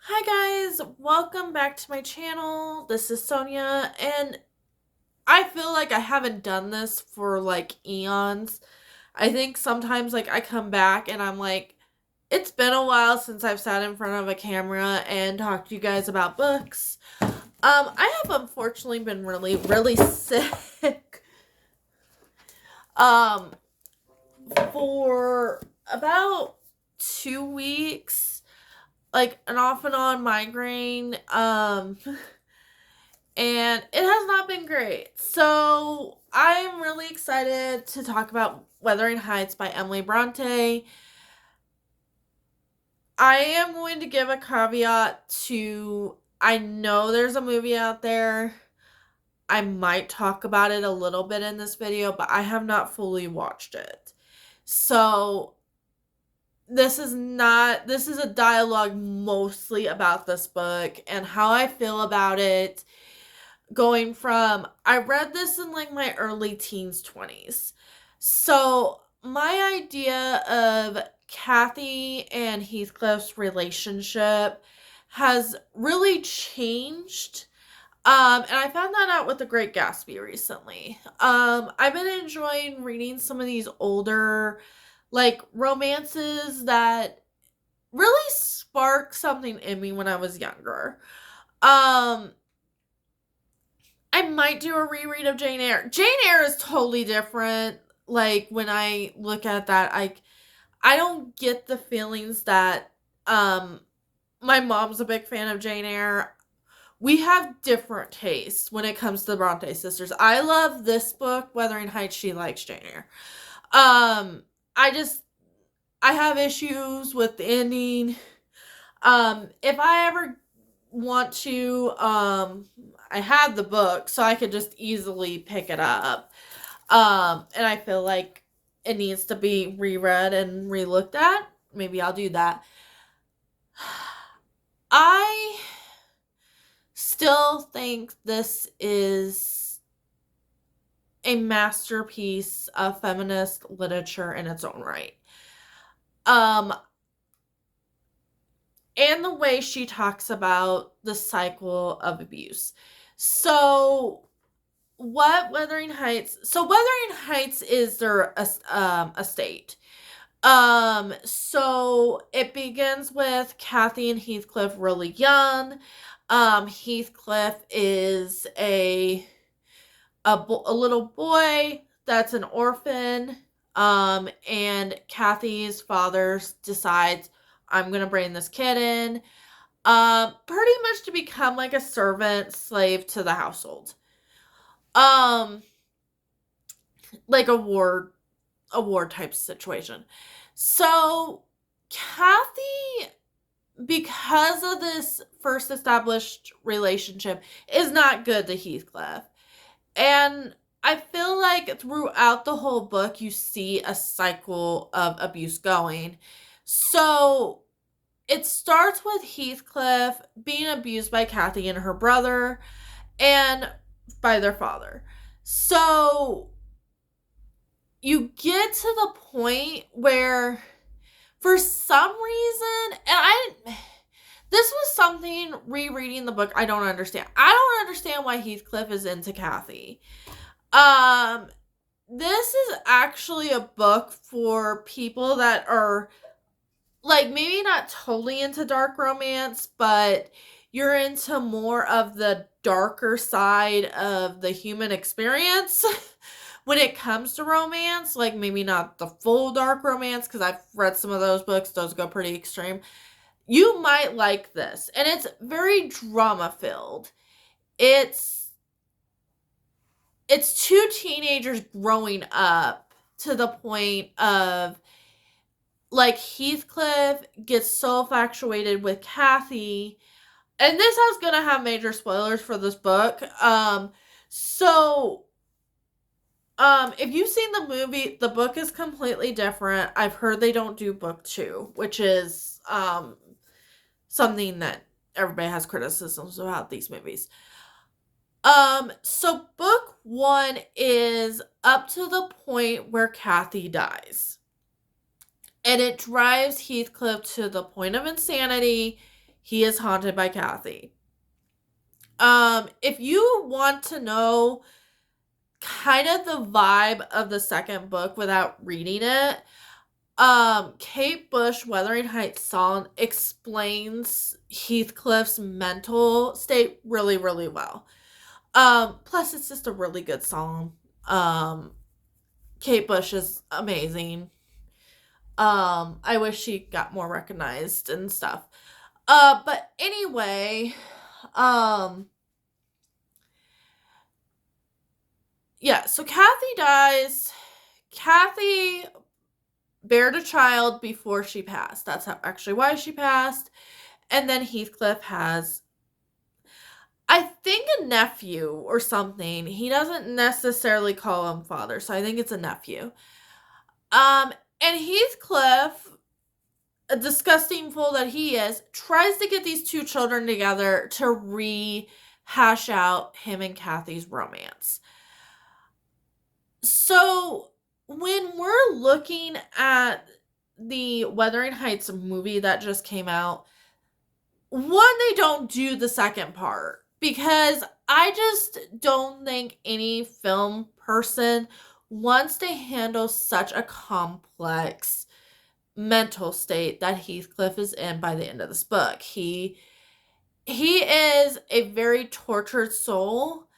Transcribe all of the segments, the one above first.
Hi guys, welcome back to my channel. This is Sonia, and I feel like I haven't done this for like eons. I think sometimes like I come back and I'm like, it's been a while since I've sat in front of a camera and talked to you guys about books. I have unfortunately been really sick. Um, for about 2 weeks, like an off and on migraine. And it has not been great. So I'm really excited to talk about Wuthering Heights by Emily Bronte. I am going to give a caveat to I know there's a movie out there. I might talk about it a little bit in this video, but I have not fully watched it. So this is a dialogue mostly about this book and how I feel about it, going from I read this in like my early teens, 20s. So my idea of Kathy and Heathcliff's relationship has really changed. And I found that out with The Great Gatsby recently. I've been enjoying reading some of these older like romances that really sparked something in me when I was younger. Um I might do a reread of Jane Eyre. Jane Eyre is totally different. Like when I look at that, I don't get the feelings that my mom's a big fan of Jane Eyre. We have different tastes when it comes to the Bronte sisters. I love this book, Wuthering Heights. She likes Jane Eyre. I just I have issues with the ending. If I ever want to, I have the book, so I could just easily pick it up. And I feel like it needs to be reread and relooked at. Maybe I'll do that. I still think this is a masterpiece of feminist literature in its own right. And the way she talks about the cycle of abuse. So Wuthering Heights, Wuthering Heights is their estate. So it begins with Kathy and Heathcliff really young. Heathcliff is a little boy that's an orphan. And Kathy's father decides, I'm gonna bring this kid in, pretty much to become like a servant slave to the household. Um, like a war type situation. So Kathy, because of this first established relationship, is not good to Heathcliff. And I feel like throughout the whole book, you see a cycle of abuse going. So it starts with Heathcliff being abused by Kathy and her brother and by their father. So you get to the point where, for some reason, this was something rereading the book I don't understand. I don't understand why Heathcliff is into Kathy. This is actually a book for people that are like maybe not totally into dark romance, but you're into more of the darker side of the human experience when it comes to romance. Like maybe not the full dark romance, because I've read some of those books. Those go pretty extreme. You might like this. And it's very drama filled. It's two teenagers growing up to the point of like Heathcliff gets so infatuated with Kathy, and this is gonna have major spoilers for this book. So if you've seen the movie, the book is completely different. I've heard they don't do book 2, which is something that everybody has criticisms about these movies. So book 1 is up to the point where Kathy dies. And it drives Heathcliff to the point of insanity. he is haunted by Kathy. If you want to know kind of the vibe of the second book without reading it, Kate Bush, Wuthering Heights song explains Heathcliff's mental state really, really well. Plus it's just a really good song. Kate Bush is amazing. I wish she got more recognized and stuff. But anyway, yeah, so Kathy dies. Kathy bared a child before she passed. That's actually why she passed. And then Heathcliff has, I think, a nephew or something. He doesn't necessarily call him father, so I think it's a nephew. And Heathcliff, a disgusting fool that he is, tries to get these two children together to rehash out him and Kathy's romance. So when we're looking at the Wuthering Heights movie that just came out, one, they don't do the second part because I just don't think any film person wants to handle such a complex mental state that Heathcliff is in by the end of this book. He is a very tortured soul.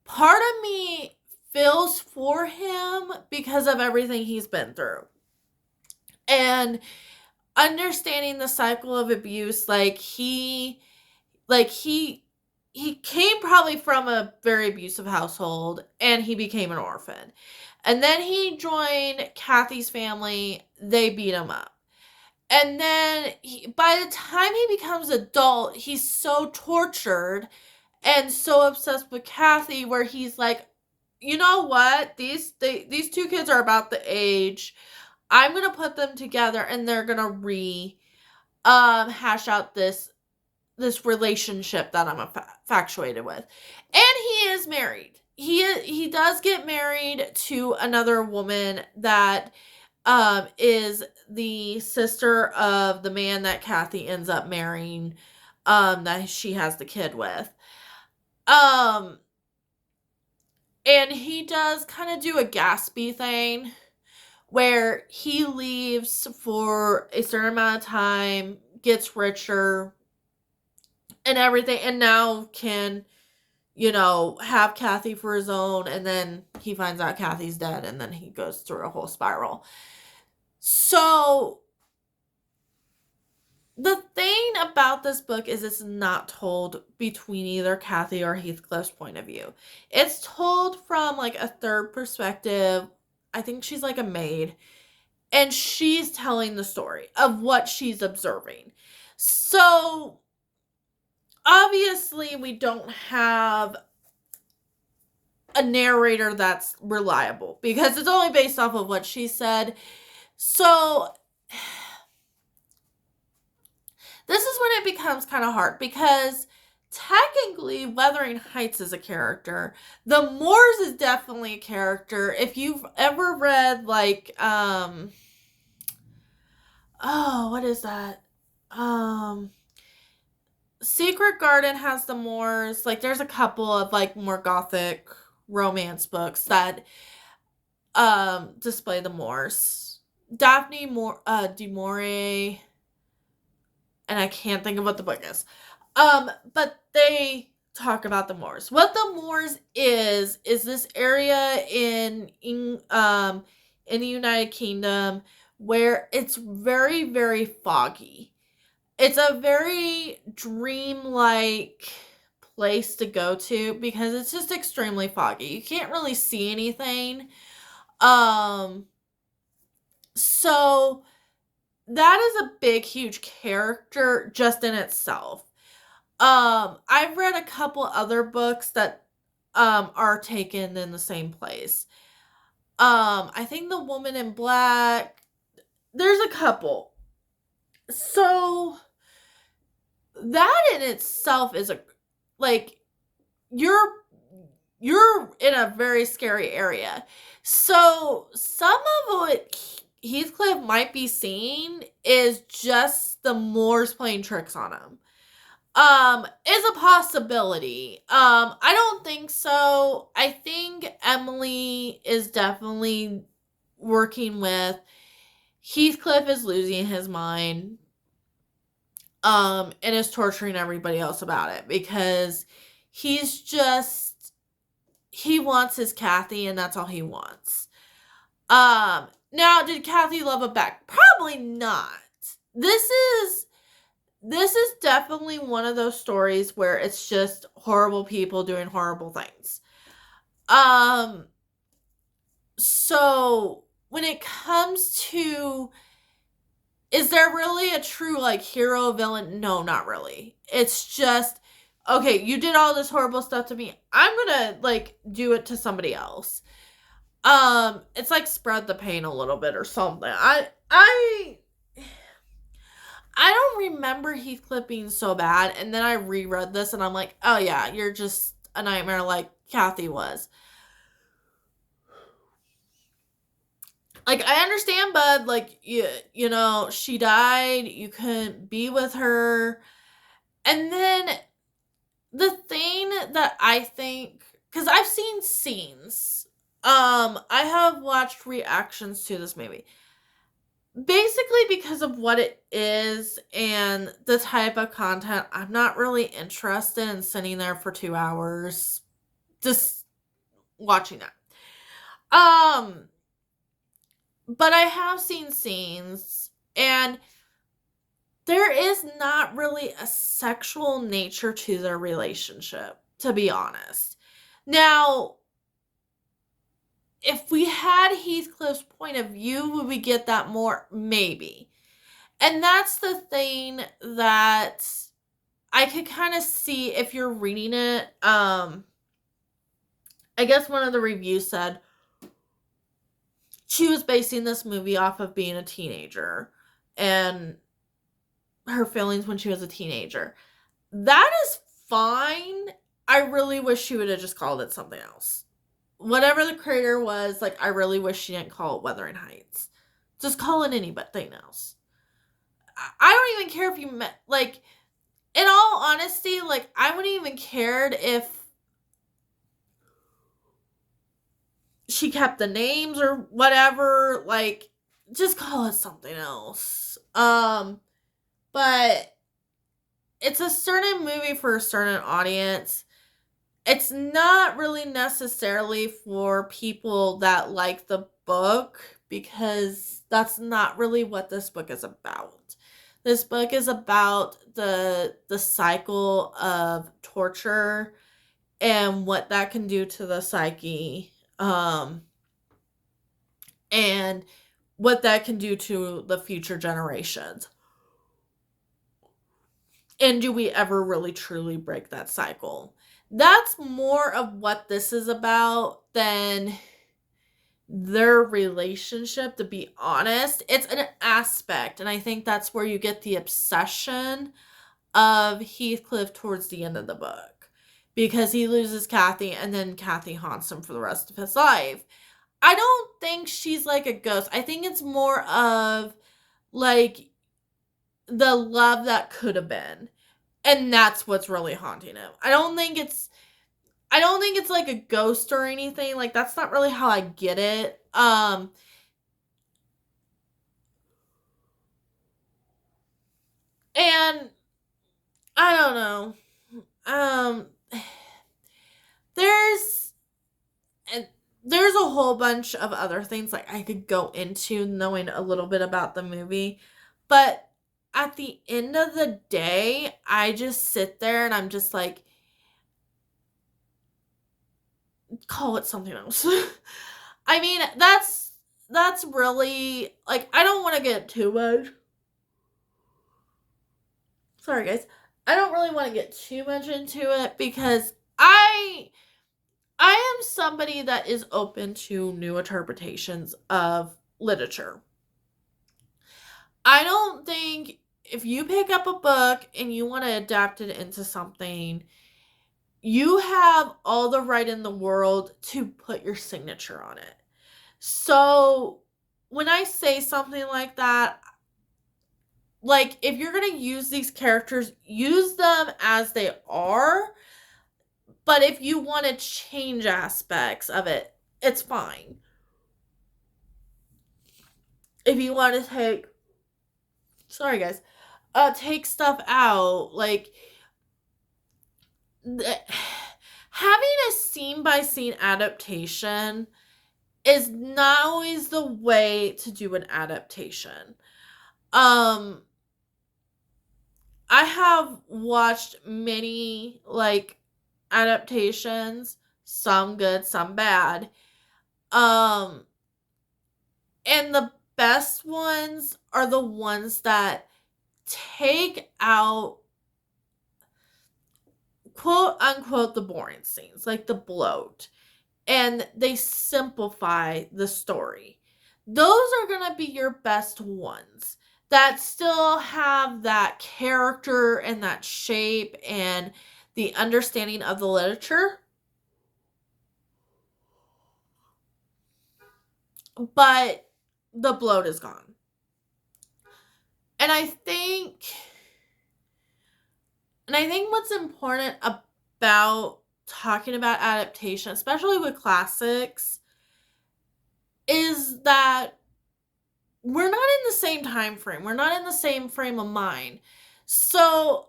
Part of me feels for him because of everything he's been through. And understanding the cycle of abuse, he came probably from a very abusive household and he became an orphan. And then he joined Kathy's family. They beat him up. And then by the time he becomes adult, he's so tortured and so obsessed with Kathy where he's like, you know what? These two kids are about the age. I'm going to put them together and they're going to hash out this relationship that I'm infatuated with. And he is married. He does get married to another woman that is the sister of the man that Kathy ends up marrying, that she has the kid with. And he does kind of do a Gatsby thing where he leaves for a certain amount of time, gets richer and everything, and now can, have Kathy for his own, and then he finds out Kathy's dead, and then he goes through a whole spiral. So the thing about this book is it's not told between either Kathy or Heathcliff's point of view. It's told from a third perspective. I think she's a maid, and she's telling the story of what she's observing. So obviously we don't have a narrator that's reliable because it's only based off of what she said. So this is when it becomes kind of hard because technically Wuthering Heights is a character. The Moors is definitely a character. If you've ever read what is that? Secret Garden has the Moors. There's a couple of more gothic romance books that display the Moors. Daphne du Maurier, and I can't think of what the book is. But they talk about the Moors. What the Moors is this area in the United Kingdom where it's very, very foggy. It's a very dreamlike place to go to because it's just extremely foggy. You can't really see anything. So that is a big, huge character just in itself. I've read a couple other books that are taken in the same place. I think The Woman in Black. There's a couple. So that in itself is you're in a very scary area. So some of what Heathcliff might be seeing is just the Moors playing tricks on him. Is a possibility. I don't think so. I think Emily is definitely working with Heathcliff is losing his mind. And is torturing everybody else about it because he's just he wants his Kathy and that's all he wants. Now did Kathy love him back? Probably not. This is definitely one of those stories where it's just horrible people doing horrible things. So when it comes to, is there really a true like hero villain? No, not really. It's just, okay, you did all this horrible stuff to me. I'm gonna like do it to somebody else. It's like spread the pain a little bit or something. I don't remember Heathcliff being so bad, and then I reread this and I'm like, oh yeah, you're just a nightmare like Kathy was. Like, I understand, bud, like, you know, she died, you couldn't be with her. And then the thing that I think, because I've seen scenes, I have watched reactions to this movie. Basically, because of what it is and the type of content, I'm not really interested in sitting there for 2 hours just watching that. But I have seen scenes, and there is not really a sexual nature to their relationship, to be honest. Now, if we had Heathcliff's point of view, would we get that more? Maybe. And that's the thing that I could kind of see if you're reading it. I guess one of the reviews said she was basing this movie off of being a teenager and her feelings when she was a teenager. That is fine. I really wish she would have just called it something else. Whatever the creator was, like, I really wish she didn't call it Wuthering Heights. Just call it anything else. I don't even care if you met, like, in all honesty, like, I wouldn't even cared if she kept the names or whatever. Like, just call it something else. But it's a certain movie for a certain audience. It's not really necessarily for people that like the book, because that's not really what this book is about. This book is about the cycle of torture and what that can do to the psyche, and what that can do to the future generations. And do we ever really truly break that cycle? That's more of what this is about than their relationship, to be honest. It's an aspect, and I think that's where you get the obsession of Heathcliff towards the end of the book, because he loses Kathy and then Kathy haunts him for the rest of his life. I don't think she's like a ghost. I think it's more of like the love that could have been. And that's what's really haunting him. I don't think it's like a ghost or anything. Like, that's not really how I get it. And I don't know. There's there's a whole bunch of other things like I could go into knowing a little bit about the movie, but at the end of the day, I just sit there and I'm just like, call it something else. I mean, that's really, like, I don't want to get too much. Sorry, guys. I don't really want to get too much into it because I am somebody that is open to new interpretations of literature. I don't think if you pick up a book and you want to adapt it into something, you have all the right in the world to put your signature on it. So when I say something like that, Like, if you're going to use these characters, use them as they are. But if you want to change aspects of it, it's fine. If you want to sorry guys, take stuff out, like, having a scene by scene adaptation is not always the way to do an adaptation. I have watched many, like, adaptations, some good, some bad. And the best ones are the ones that take out, quote unquote, the boring scenes, like the bloat, and they simplify the story. Those are going to be your best ones that still have that character and that shape and the understanding of the literature. But the bloat is gone. And I think what's important about talking about adaptation, especially with classics, is that we're not in the same time frame. We're not in the same frame of mind. So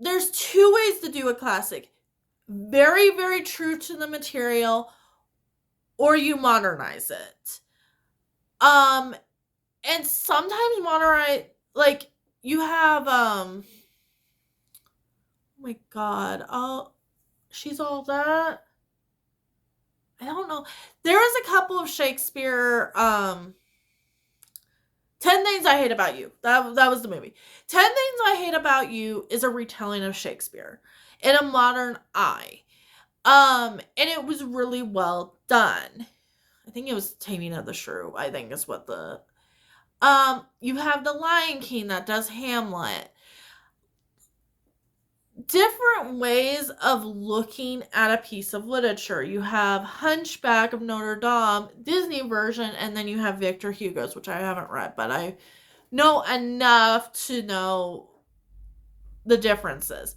there's two ways to do a classic. Very, very true to the material, or you modernize it. And sometimes modernize, like, you have oh my god, she's all that. I don't know. There was a couple of Shakespeare 10 Things I Hate About You. That was the movie. 10 Things I Hate About You is a retelling of Shakespeare in a modern eye. And it was really well done. I think it was Taming of the Shrew, I think is what the you have The Lion King that does Hamlet. Different ways of looking at a piece of literature. You have Hunchback of Notre Dame, Disney version, and then you have Victor Hugo's, which I haven't read, but I know enough to know the differences.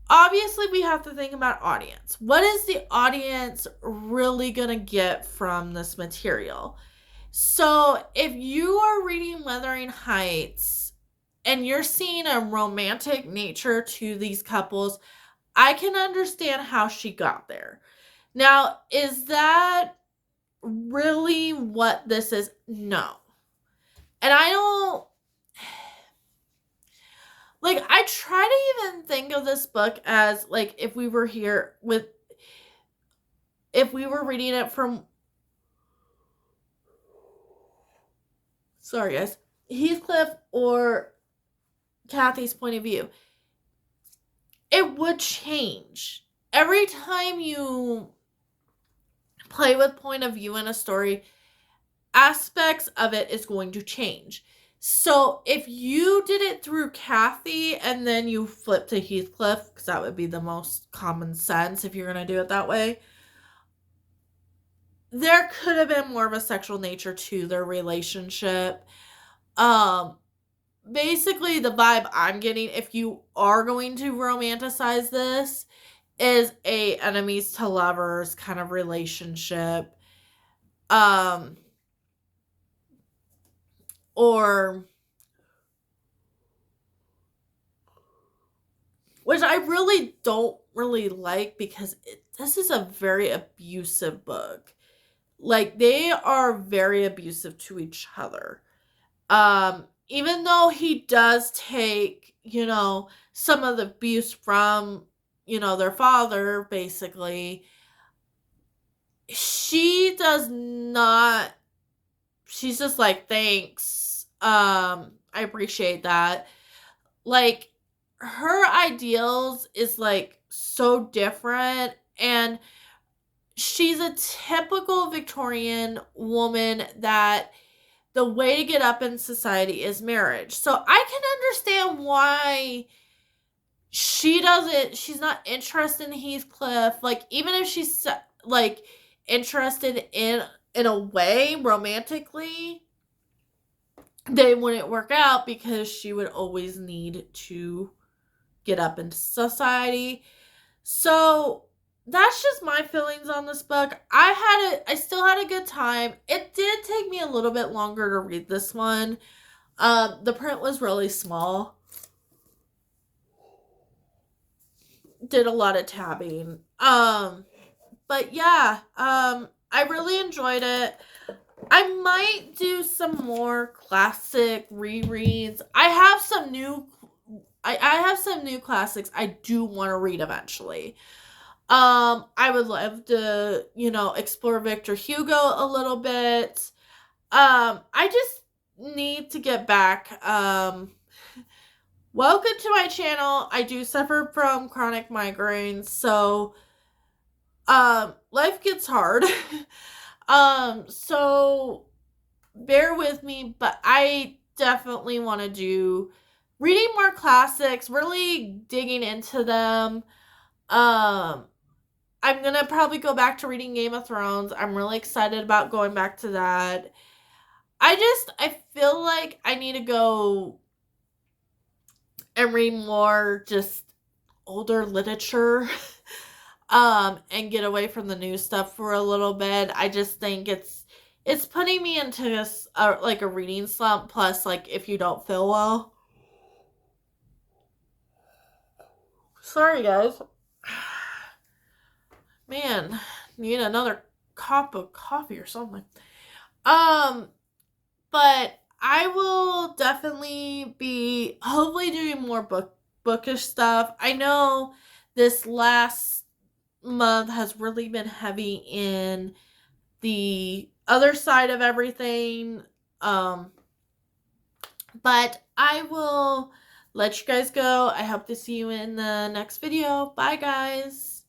Obviously, we have to think about audience. What is the audience really going to get from this material? So, if you are reading Wuthering Heights and you're seeing a romantic nature to these couples, I can understand how she got there. Now, is that really what this is? No. And I don't, like, I try to even think of this book as, like, if we were reading it from, sorry guys, Heathcliff or Kathy's point of view, it would change. Every time you play with point of view in a story, aspects of it is going to change. So if you did it through Kathy and then you flip to Heathcliff, because that would be the most common sense if you're going to do it that way, there could have been more of a sexual nature to their relationship. Basically, the vibe I'm getting, if you are going to romanticize this, is a enemies to lovers kind of relationship. Or, which I really don't really like, because this is a very abusive book. Like, they are very abusive to each other. Even though he does take, some of the abuse from, their father, basically, she does not, she's just like, thanks. I appreciate that. Like, her ideals is, like, so different, and she's a typical Victorian woman that the way to get up in society is marriage. So I can understand why she's not interested in Heathcliff. Like, even if she's, like, interested in a way romantically, they wouldn't work out because she would always need to get up into society. So that's just my feelings on this book. I still had a good time. It did take me a little bit longer to read this one. The print was really small. Did a lot of tabbing. But yeah, I really enjoyed it. I might do some more classic rereads. I have some new classics I do want to read eventually. I would love to, explore Victor Hugo a little bit. I just need to get back. Welcome to my channel. I do suffer from chronic migraines, so life gets hard. So bear with me, but I definitely want to do reading more classics, really digging into them. I'm gonna probably go back to reading Game of Thrones. I'm really excited about going back to that. I feel like I need to go and read more just older literature. And get away from the new stuff for a little bit. I just think it's putting me into this like a reading slump. Plus, like, if you don't feel well. Sorry, guys. Man, need another cup of coffee or something. But I will definitely be hopefully doing more bookish stuff. I know this last month has really been heavy in the other side of everything. But I will let you guys go. I hope to see you in the next video. Bye, guys.